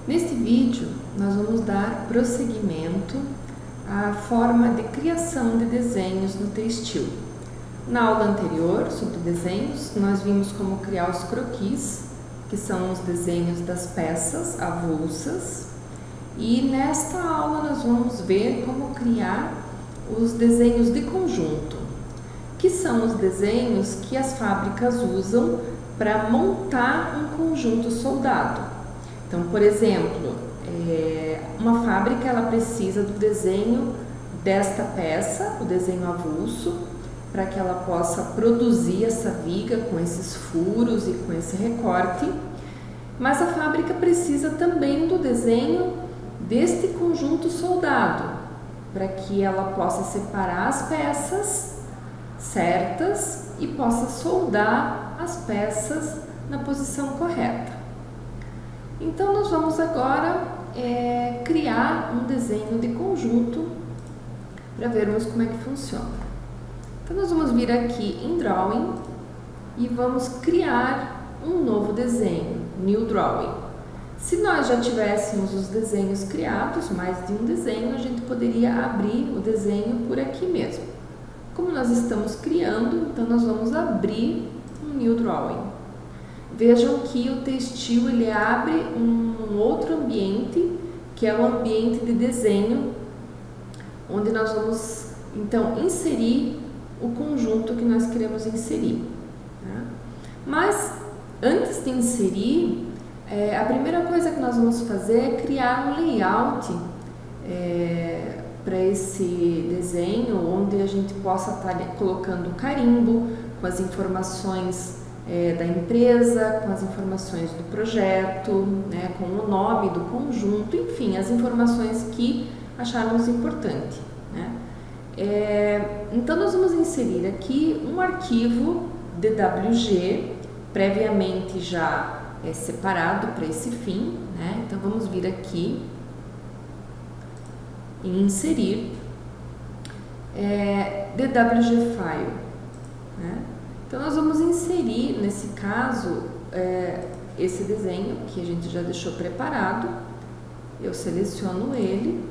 Neste vídeo, nós vamos dar prosseguimento à forma de criação de desenhos no textil. Na aula anterior, sobre desenhos, nós vimos como criar os croquis, que são os desenhos das peças avulsas, e nesta aula nós vamos ver como criar os desenhos de conjunto, que são os desenhos que as fábricas usam para montar um conjunto soldado. Então, por exemplo, uma fábrica ela precisa do desenho desta peça, o desenho avulso, para que ela possa produzir essa viga com esses furos e com esse recorte. Mas a fábrica precisa também do desenho deste conjunto soldado, para que ela possa separar as peças certas e possa soldar as peças na posição correta. Então, nós vamos agora criar um desenho de conjunto para vermos como é que funciona. Então, nós vamos vir aqui em Drawing e vamos criar um novo desenho, New Drawing. Se nós já tivéssemos os desenhos criados, mais de um desenho, a gente poderia abrir o desenho por aqui mesmo. Como nós estamos criando, então nós vamos abrir um New Drawing. Vejam que o textil ele abre um outro ambiente, que é o ambiente de desenho, onde nós vamos então inserir o conjunto que nós queremos inserir. Tá? Mas antes de inserir, a primeira coisa que nós vamos fazer é criar um layout para esse desenho, onde a gente possa estar colocando carimbo com as informações da empresa, com as informações do projeto, né, com o nome do conjunto, enfim, as informações que acharmos importante. Né? Então, nós vamos inserir aqui um arquivo DWG, previamente já separado para esse fim. Né? Então, vamos vir aqui e inserir DWG File. Né? Então, nós vamos inserir, nesse caso, esse desenho que a gente já deixou preparado. Eu seleciono ele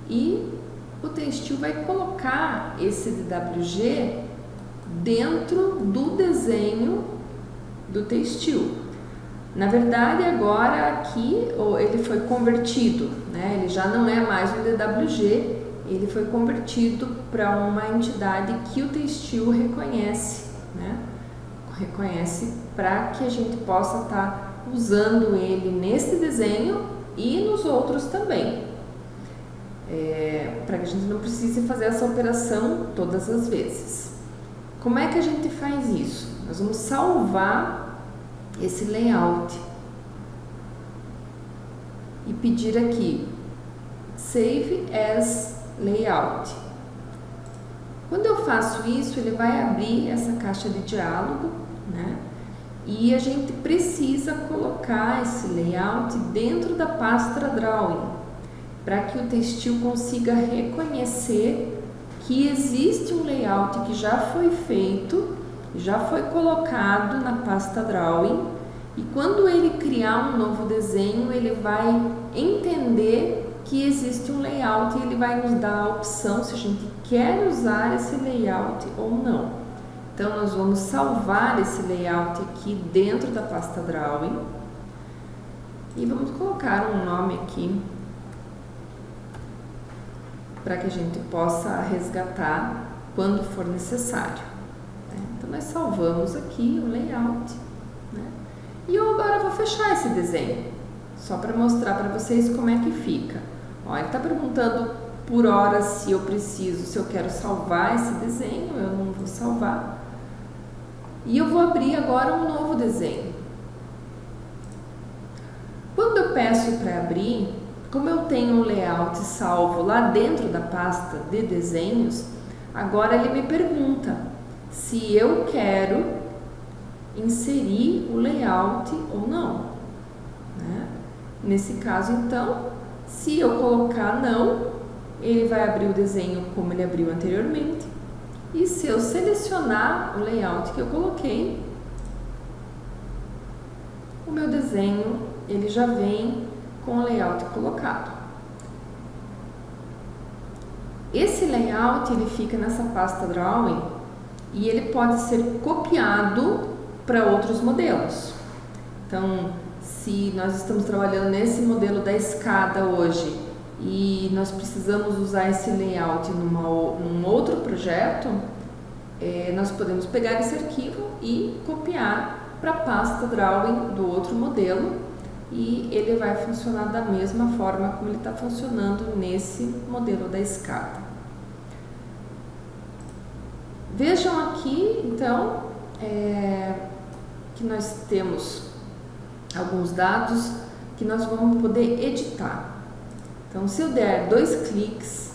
e o textil vai colocar esse DWG dentro do desenho do textil. Na verdade, agora aqui ele foi convertido, né? Ele já não é mais um DWG, ele foi convertido para uma entidade que o textil reconhece. Né? Reconhece para que a gente possa estar usando ele nesse desenho e nos outros também, para que a gente não precise fazer essa operação todas as vezes. Como é que a gente faz isso? Nós vamos salvar esse layout e pedir aqui Save as Layout. Quando eu faço isso, ele vai abrir essa caixa de diálogo, né? E a gente precisa colocar esse layout dentro da pasta Drawing, para que o textil consiga reconhecer que existe um layout que já foi feito, já foi colocado na pasta Drawing, e quando ele criar um novo desenho, ele vai entender que existe um layout e ele vai nos dar a opção se a gente quer usar esse layout ou não. Então, nós vamos salvar esse layout aqui dentro da pasta Drawing e vamos colocar um nome aqui para que a gente possa resgatar quando for necessário. Então, nós salvamos aqui o layout. Né? E eu agora vou fechar esse desenho, só para mostrar para vocês como é que fica. Ó, ele está perguntando por hora se eu preciso, se eu quero salvar esse desenho. Eu não vou salvar. E eu vou abrir agora um novo desenho. Quando eu peço para abrir, como eu tenho um layout salvo lá dentro da pasta de desenhos, agora ele me pergunta se eu quero inserir o layout ou não. Né? Nesse caso, então, se eu colocar não, ele vai abrir o desenho como ele abriu anteriormente. E se eu selecionar o layout que eu coloquei, o meu desenho ele já vem com o layout colocado. Esse layout ele fica nessa pasta Drawing e ele pode ser copiado para outros modelos. Então, se nós estamos trabalhando nesse modelo da escada hoje e nós precisamos usar esse layout num outro projeto, nós podemos pegar esse arquivo e copiar para a pasta Drawing do outro modelo e ele vai funcionar da mesma forma como ele está funcionando nesse modelo da escada. Vejam aqui, então, que nós temos alguns dados que nós vamos poder editar. Então, se eu der 2 cliques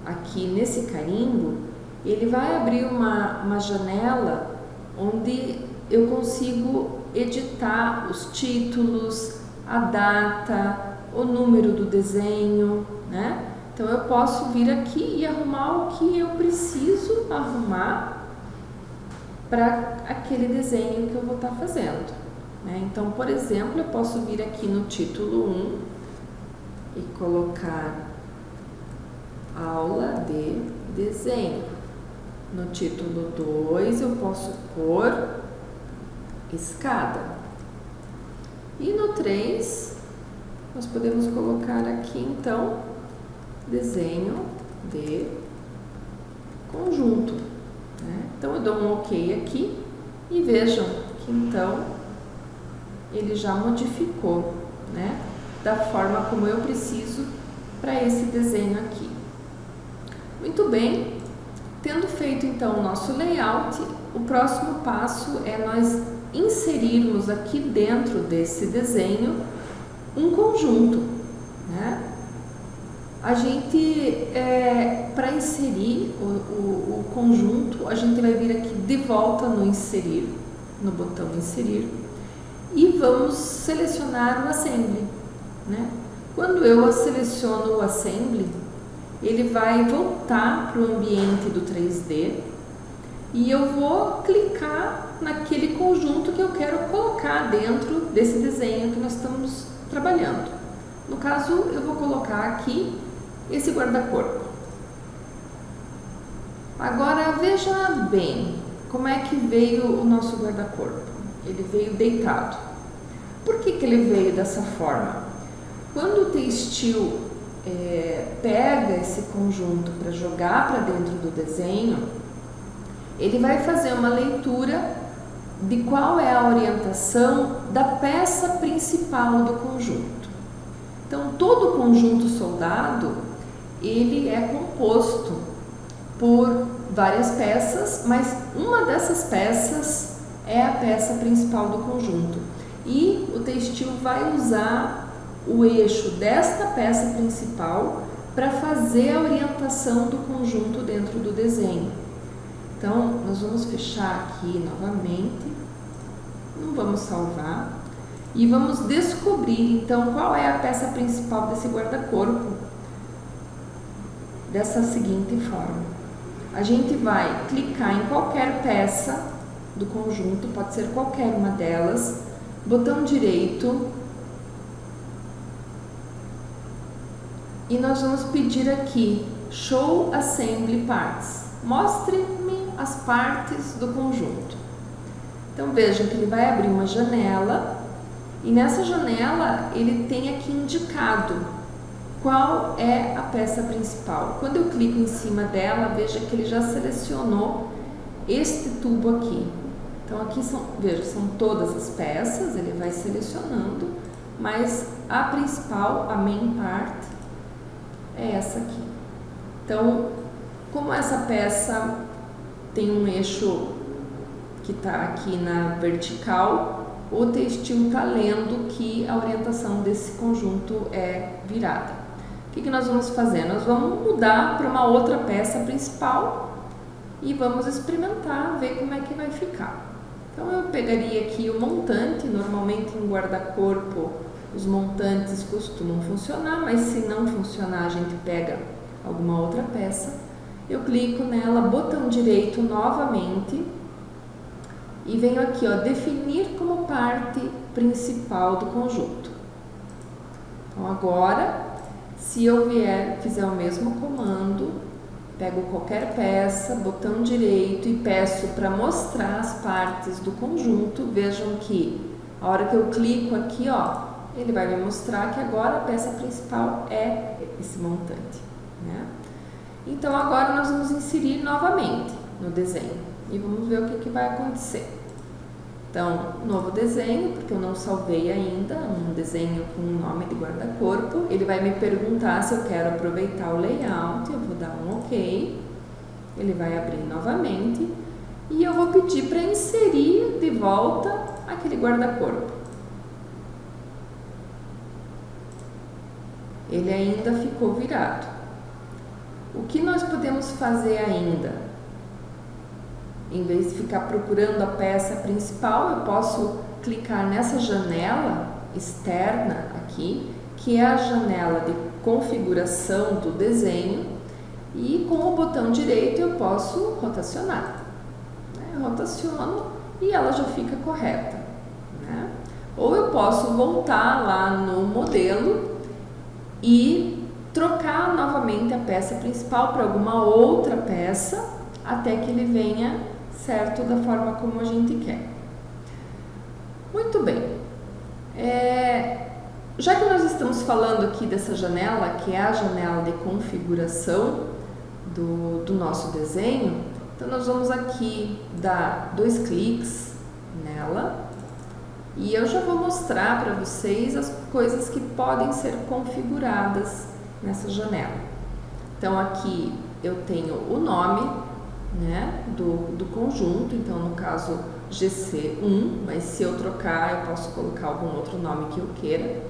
aqui nesse carimbo, ele vai abrir uma janela onde eu consigo editar os títulos, a data, o número do desenho, né? Então eu posso vir aqui e arrumar o que eu preciso arrumar para aquele desenho que eu vou estar fazendo, né? Então, por exemplo, eu posso vir aqui no título 1 e colocar aula de desenho. No título 2 eu posso pôr escada. E no 3 nós podemos colocar aqui então desenho de conjunto, né? Então eu dou um OK aqui e vejam que então ele já modificou, né, da forma como eu preciso para esse desenho aqui. Muito bem, tendo feito então o nosso layout, o próximo passo é nós inserirmos aqui dentro desse desenho um conjunto, né? A gente, para inserir o conjunto, a gente vai vir aqui de volta no inserir, no botão inserir, e vamos selecionar o assembly, né? Quando eu seleciono o assembly, ele vai voltar para o ambiente do 3D e eu vou clicar naquele conjunto que eu quero colocar dentro desse desenho que nós estamos trabalhando. No caso, eu vou colocar aqui esse guarda-corpo. Agora veja bem como é que veio o nosso guarda-corpo. Ele veio deitado. Por que ele veio dessa forma? Quando o Textil pega esse conjunto para jogar para dentro do desenho, ele vai fazer uma leitura de qual é a orientação da peça principal do conjunto. Então, todo conjunto soldado, ele é composto por várias peças, mas uma dessas peças é a peça principal do conjunto. E o Textil vai usar o eixo desta peça principal para fazer a orientação do conjunto dentro do desenho. Então, nós vamos fechar aqui novamente, não vamos salvar, e vamos descobrir então qual é a peça principal desse guarda-corpo dessa seguinte forma. A gente vai clicar em qualquer peça do conjunto, pode ser qualquer uma delas, botão direito, e nós vamos pedir aqui Show Assembly Parts. Mostre-me as partes do conjunto. Então vejam que ele vai abrir uma janela e nessa janela ele tem aqui indicado qual é a peça principal. Quando eu clico em cima dela, veja que ele já selecionou este tubo aqui. Então aqui veja, são todas as peças, ele vai selecionando, mas a principal, a main part, é essa aqui. Então, como essa peça tem um eixo que está aqui na vertical, o Textil está lendo que a orientação desse conjunto é virada. O que nós vamos fazer? Nós vamos mudar para uma outra peça principal e vamos experimentar, ver como é que vai ficar. Então eu pegaria aqui o montante, normalmente em guarda-corpo os montantes costumam funcionar, mas se não funcionar a gente pega alguma outra peça. Eu clico nela, botão direito novamente e venho aqui, ó, definir como parte principal do conjunto. Então agora, se eu fizer o mesmo comando, pego qualquer peça, botão direito e peço para mostrar as partes do conjunto, vejam que a hora que eu clico aqui, ó, ele vai me mostrar que agora a peça principal é esse montante, né? Então agora nós vamos inserir novamente no desenho e vamos ver o que vai acontecer. Então, novo desenho, porque eu não salvei ainda, um desenho com o nome de guarda-corpo. Ele vai me perguntar se eu quero aproveitar o layout, eu vou dar um OK. Ele vai abrir novamente e eu vou pedir para inserir de volta aquele guarda-corpo. Ele ainda ficou virado. O que nós podemos fazer ainda? Em vez de ficar procurando a peça principal, eu posso clicar nessa janela externa aqui, que é a janela de configuração do desenho, e com o botão direito eu posso rotacionar. Eu rotaciono e ela já fica correta, né? Ou eu posso voltar lá no modelo e trocar novamente a peça principal para alguma outra peça até que ele venha certo da forma como a gente quer. Muito bem. Já que nós estamos falando aqui dessa janela, que é a janela de configuração do nosso desenho, então nós vamos aqui dar 2 cliques nela e eu já vou mostrar para vocês as coisas que podem ser configuradas nessa janela. Então aqui eu tenho o nome, né, do conjunto, então no caso GC1, mas se eu trocar eu posso colocar algum outro nome que eu queira.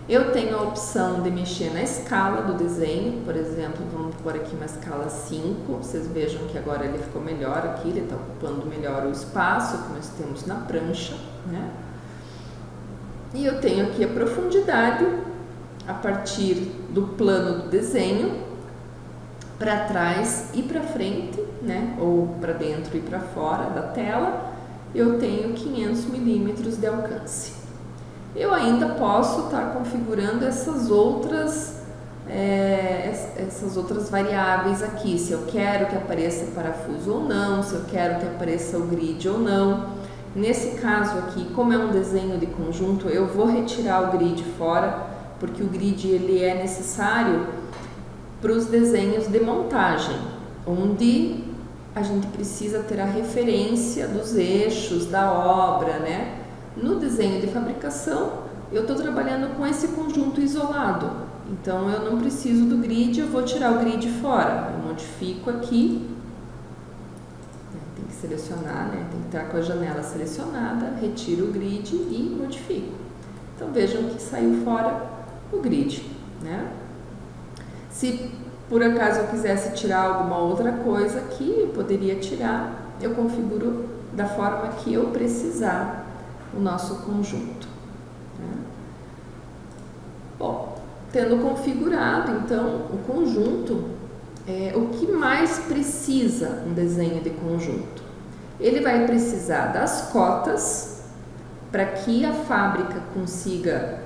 Eu tenho a opção de mexer na escala do desenho, por exemplo, vamos pôr aqui uma escala 5, vocês vejam que agora ele ficou melhor aqui, ele está ocupando melhor o espaço que nós temos na prancha, né? E eu tenho aqui a profundidade a partir do plano do desenho, para trás e para frente, né, ou para dentro e para fora da tela, eu tenho 500 milímetros de alcance. Eu ainda posso estar configurando essas outras variáveis aqui, se eu quero que apareça parafuso ou não, se eu quero que apareça o grid ou não. Nesse caso aqui, como é um desenho de conjunto, eu vou retirar o grid fora, porque o grid ele é necessário para os desenhos de montagem, onde a gente precisa ter a referência dos eixos da obra, né? No desenho de fabricação, eu estou trabalhando com esse conjunto isolado, então eu não preciso do grid, eu vou tirar o grid fora. Eu modifico aqui, tem que selecionar, né? Tem que estar com a janela selecionada, retiro o grid e modifico. Então vejam que saiu fora o grid, né? Se por acaso eu quisesse tirar alguma outra coisa aqui, eu poderia tirar, eu configuro da forma que eu precisar o nosso conjunto, né? Bom, tendo configurado então o conjunto, o que mais precisa um desenho de conjunto? Ele vai precisar das cotas para que a fábrica consiga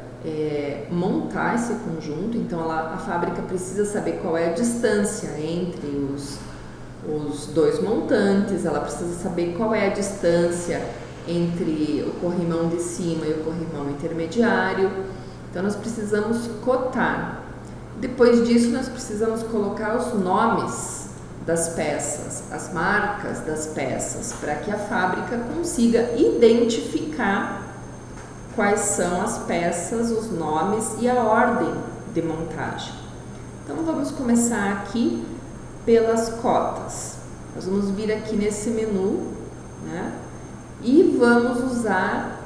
montar esse conjunto. Então a fábrica precisa saber qual é a distância entre os dois montantes, ela precisa saber qual é a distância entre o corrimão de cima e o corrimão intermediário. Então nós precisamos cotar. Depois disso nós precisamos colocar os nomes das peças, as marcas das peças, para que a fábrica consiga identificar quais são as peças, os nomes e a ordem de montagem. Então vamos começar aqui pelas cotas. Nós vamos vir aqui nesse menu, né? E vamos usar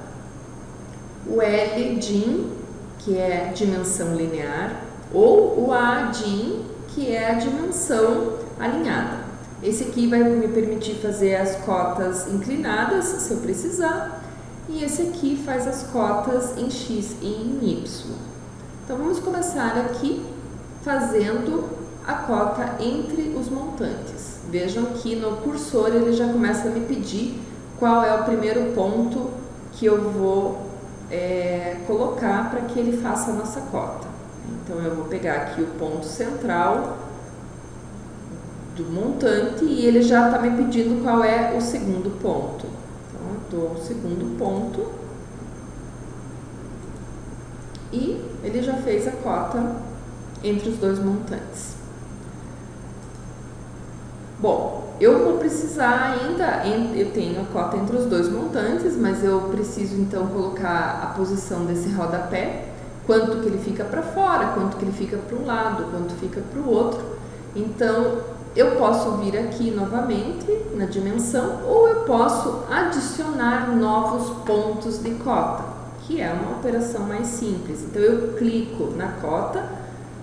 o LDIN, que é dimensão linear, ou o ADIN, que é a dimensão alinhada. Esse aqui vai me permitir fazer as cotas inclinadas, se eu precisar, e esse aqui faz as cotas em X e em Y. Então vamos começar aqui fazendo a cota entre os montantes. Vejam que no cursor ele já começa a me pedir qual é o primeiro ponto que eu vou colocar para que ele faça a nossa cota. Então eu vou pegar aqui o ponto central do montante e ele já está me pedindo qual é o segundo ponto. Então eu dou o segundo ponto e ele já fez a cota entre os dois montantes. Bom, eu vou precisar ainda, eu tenho a cota entre os dois montantes, mas eu preciso então colocar a posição desse rodapé, quanto que ele fica para fora, quanto que ele fica para um lado, quanto fica para o outro. Então, eu posso vir aqui novamente na dimensão ou eu posso adicionar novos pontos de cota, que é uma operação mais simples. Então, eu clico na cota,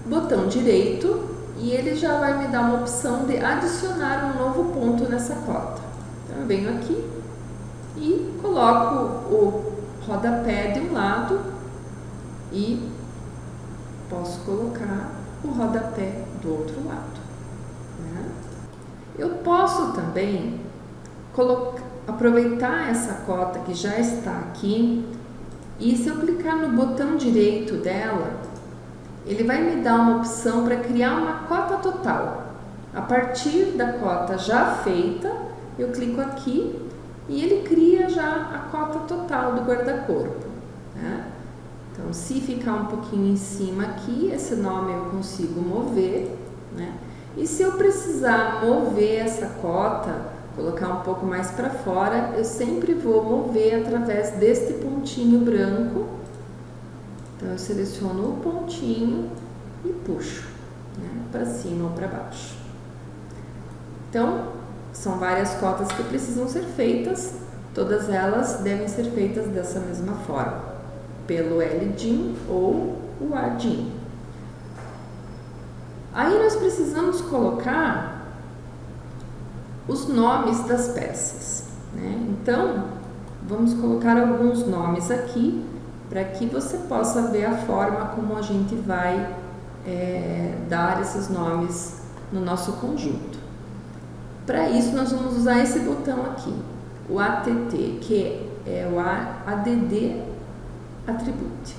botão direito, e ele já vai me dar uma opção de adicionar um novo ponto nessa cota. Então, eu venho aqui e coloco o rodapé de um lado e posso colocar o rodapé do outro lado. Né? Eu posso também aproveitar essa cota que já está aqui e se eu clicar no botão direito dela, ele vai me dar uma opção para criar uma cota total. A partir da cota já feita, eu clico aqui e ele cria já a cota total do guarda-corpo. Né? Então, se ficar um pouquinho em cima aqui, esse nome eu consigo mover. Né? E se eu precisar mover essa cota, colocar um pouco mais para fora, eu sempre vou mover através deste pontinho branco. Então, eu seleciono o pontinho e puxo, né, para cima ou para baixo. Então, são várias cotas que precisam ser feitas, todas elas devem ser feitas dessa mesma forma, pelo LDIN ou o ADIN. Aí nós precisamos colocar os nomes das peças, né? Então, vamos colocar alguns nomes aqui, para que você possa ver a forma como a gente vai dar esses nomes no nosso conjunto. Para isso, nós vamos usar esse botão aqui, o ATT, que é o ADD Attribute.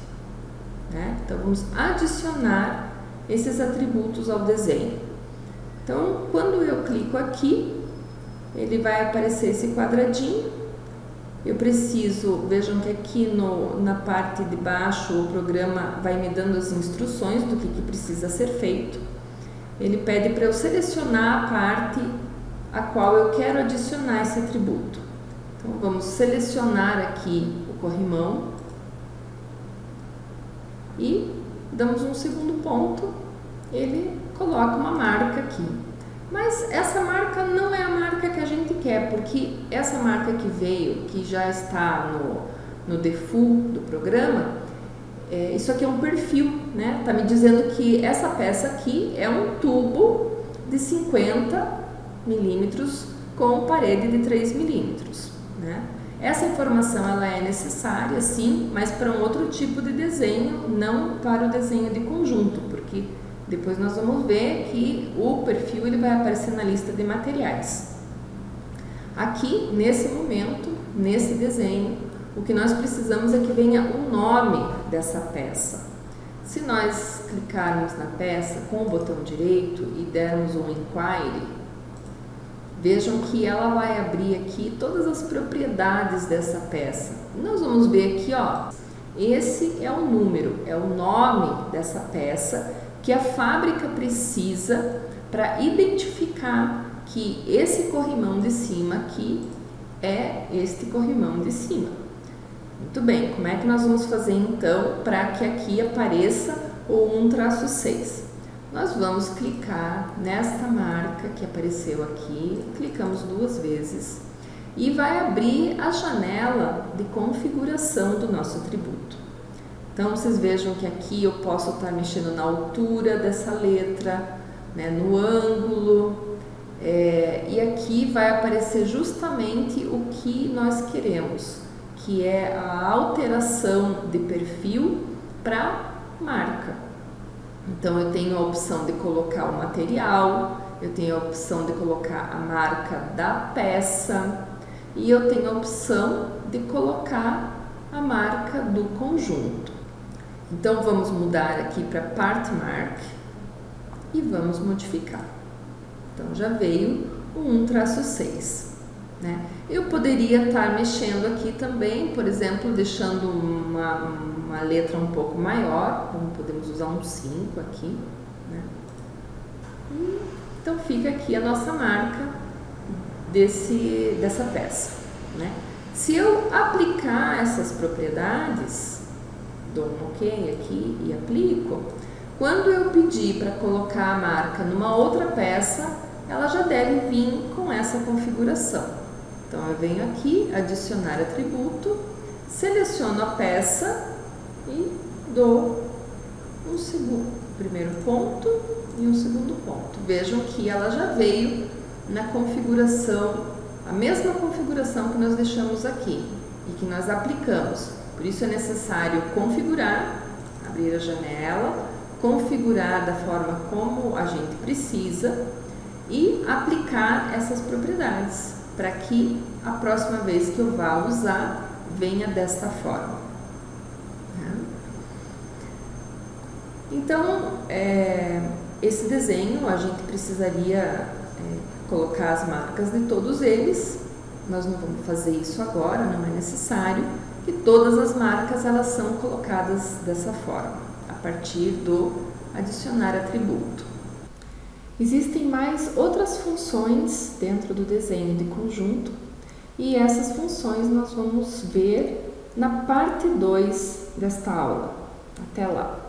Né? Então, vamos adicionar esses atributos ao desenho. Então, quando eu clico aqui, ele vai aparecer esse quadradinho. Eu preciso, vejam que aqui na parte de baixo o programa vai me dando as instruções do que precisa ser feito. Ele pede para eu selecionar a parte a qual eu quero adicionar esse atributo. Então, vamos selecionar aqui o corrimão e damos um segundo ponto, ele coloca uma marca aqui. Mas essa marca não é a marca que a gente quer, porque essa marca que veio, que já está no default do programa, isso aqui é um perfil, né? Tá me dizendo que essa peça aqui é um tubo de 50 milímetros com parede de 3 milímetros, né? Essa informação ela é necessária, sim, mas para um outro tipo de desenho, não para o desenho de conjunto, porque depois nós vamos ver que o perfil ele vai aparecer na lista de materiais. Aqui, nesse momento, nesse desenho, o que nós precisamos é que venha o nome dessa peça. Se nós clicarmos na peça com o botão direito e dermos um Inquiry, vejam que ela vai abrir aqui todas as propriedades dessa peça. Nós vamos ver aqui, ó, esse é o número, é o nome dessa peça que a fábrica precisa para identificar que esse corrimão de cima aqui é este corrimão de cima. Muito bem, como é que nós vamos fazer então para que aqui apareça o 1-6? Nós vamos clicar nesta marca que apareceu aqui, clicamos 2 vezes e vai abrir a janela de configuração do nosso atributo. Então, vocês vejam que aqui eu posso estar mexendo na altura dessa letra, né, no ângulo, e aqui vai aparecer justamente o que nós queremos, que é a alteração de perfil para marca. Então, eu tenho a opção de colocar o material, eu tenho a opção de colocar a marca da peça e eu tenho a opção de colocar a marca do conjunto. Então vamos mudar aqui para Part Mark e vamos modificar. Então já veio o 1-6, né? Eu poderia estar mexendo aqui também, por exemplo, deixando uma letra um pouco maior, como podemos usar um 5 aqui, né? Então fica aqui a nossa marca dessa peça, né? Se eu aplicar essas propriedades, dou um OK aqui e aplico, quando eu pedir para colocar a marca numa outra peça, ela já deve vir com essa configuração. Então eu venho aqui, adicionar atributo, seleciono a peça e dou primeiro ponto e um segundo ponto. Vejam que ela já veio na configuração, a mesma configuração que nós deixamos aqui e que nós aplicamos. Por isso é necessário configurar, abrir a janela, configurar da forma como a gente precisa e aplicar essas propriedades para que a próxima vez que eu vá usar venha desta forma. Então, esse desenho a gente precisaria colocar as marcas de todos eles. Nós não vamos fazer isso agora, não é necessário, que todas as marcas elas são colocadas dessa forma, a partir do adicionar atributo. Existem mais outras funções dentro do desenho de conjunto e essas funções nós vamos ver na parte 2 desta aula. Até lá!